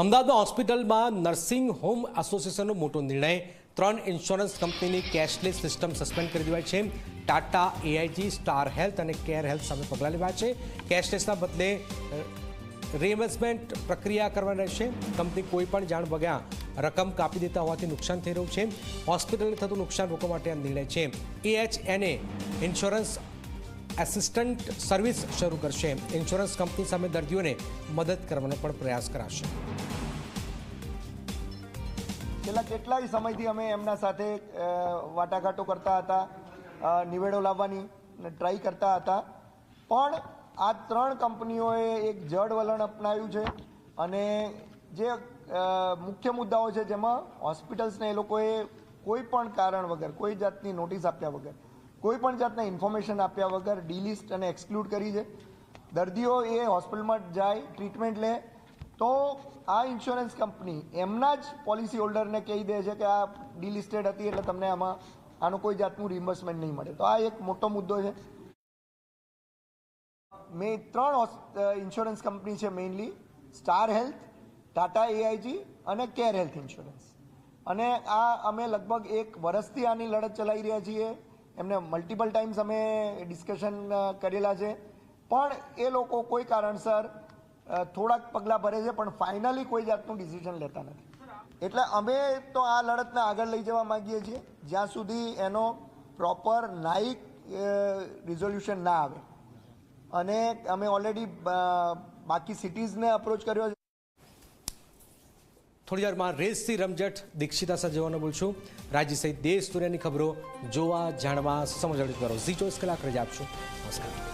અમદાવાદમાં હોસ્પિટલમાં nursing home એસોસિએશનનો મોટો નિર્ણય 3 ઇન્સ્યોરન્સ કંપનીની કેશલેસ સિસ્ટમ સસ્પેન્ડ કરી દેવાઈ છે। ટાટા, એઆઈજી, સ્ટાર હેલ્થ અને કેર હેલ્થ સામે પગલાં લેવાયા છે। કેશલેસના બદલે રિએમ્બર્સમેન્ટ પ્રક્રિયા કરવાની રહેશે। કંપની કોઈપણ જાણ વગર રકમ કાપી દેતા હોવાથી નુકસાન થઈ રહ્યું છે। હોસ્પિટલને થતું નુકસાન રોકવા માટે આ નિર્ણય છે। એએચએનએ ઇન્સ્યોરન્સ એસિસ્ટન્ટ સર્વિસ શરૂ કરશે। ઇન્સ્યોરન્સ કંપની સામે દર્દીઓને મદદ કરવાનો પણ પ્રયાસ કરાશે। છેલ્લા કેટલાય સમયથી અમે એમના સાથે વાટાઘાટો કરતા હતા, નિવેડો લાવવાની ટ્રાય કરતા હતા, પણ આ 3 કંપનીઓએ એક જડ વલણ અપનાવ્યું છે અને જે મુખ્ય મુદ્દાઓ છે જેમાં હોસ્પિટલ્સને એ લોકોએ કોઈ પણ કારણ વગર, કોઈ જાતની નોટિસ આપ્યા વગર, કોઈ પણ જાતના ઇન્ફોર્મેશન આપ્યા વગર ડીલિસ્ટ અને એક્સક્લુડ કરી છે। દર્દીઓ એ હોસ્પિટલમાં જાય, ટ્રીટમેન્ટ લે તો આ ઇન્સ્યોરન્સ કંપની એમના જ પોલિસી હોલ્ડરને કહી દે છે કે આ ડીલિસ્ટેડ હતી એટલે તમને આનું કોઈ જાતનું રિમ્બર્સમેન્ટ નહીં મળે। તો આ એક મોટો મુદ્દો છે। મેં 3 ઇન્સ્યોરન્સ કંપની છે, મેઇનલી સ્ટાર હેલ્થ, ટાટા એઆઈજી અને કેર હેલ્થ ઇન્સ્યોરન્સ, અને આ અમે લગભગ 1 વર્ષથી આની લડત ચલાવી રહ્યા છીએ। એમને મલ્ટિપલ ટાઈમ્સ અમે ડિસ્કશન કરેલા છે, પણ એ લોકો કોઈ કારણસર થોડાક પગલાં ભરે છે, પણ ફાઇનલી કોઈ જાતનું ડિસિઝન લેતા નથી। એટલે અમે તો આ લડતને આગળ લઈ જવા માગીએ છીએ જ્યાં સુધી એનો પ્રોપર ન્યાયિક રિઝોલ્યુશન ના આવે, અને અમે ઓલરેડી બાકી સિટીઝને અપ્રોચ કર્યો છે। થોડી વારમાં રેસથી રમઝટ દીક્ષિતા સજવાનો બોલશું। રાજ્ય સહિત દેશ દુનિયાની ખબરો જોવા, જાણવા, સમજવા કરો ઝી 24 કલાક રજા આપશો। નમસ્કાર।